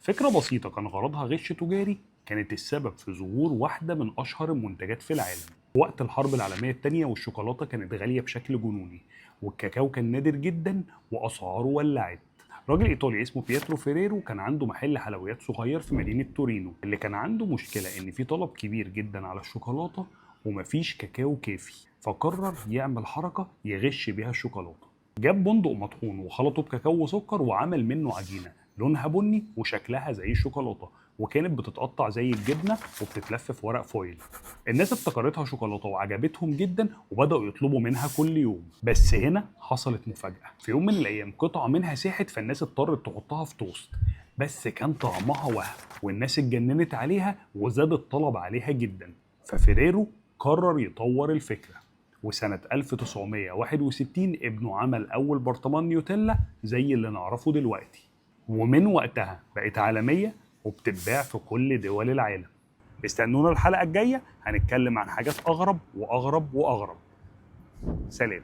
فكرة بسيطة كان غرضها غش تجاري كانت السبب في ظهور واحدة من أشهر المنتجات في العالم. وقت الحرب العالمية التانية والشوكولاتة كانت غالية بشكل جنوني، والكاكاو كان نادر جدا وأسعاره ولعت. راجل إيطالي اسمه بيترو فيريرو كان عنده محل حلويات صغير في مدينة تورينو، اللي كان عنده مشكلة إن في طلب كبير جدا على الشوكولاتة ومفيش كاكاو كافي، فقرر يعمل حركة يغش بيها الشوكولاتة. جاب بندق مطحون وخلطه بكاكاو وسكر وعمل منه عجينة لونها بني وشكلها زي الشوكولاتة، وكانت بتتقطع زي الجبنة وبتتلف في ورق فويل. الناس افتكرتها شوكولاتة وعجبتهم جدا وبدأوا يطلبوا منها كل يوم. بس هنا حصلت مفاجأة، في يوم من الأيام قطعة منها ساحت، فالناس اضطرت تحطها في توست، بس كان طعمها وهم والناس اتجننت عليها وزاد الطلب عليها جدا. ففيريرو قرر يطور الفكرة، وسنة 1961 ابنه عمل أول برطمان نيوتيلا زي اللي نعرفه دلوقتي، ومن وقتها بقت عالمية وبتتباع في كل دول العالم. استنونا الحلقة الجاية هنتكلم عن حاجات أغرب وأغرب وأغرب. سلام.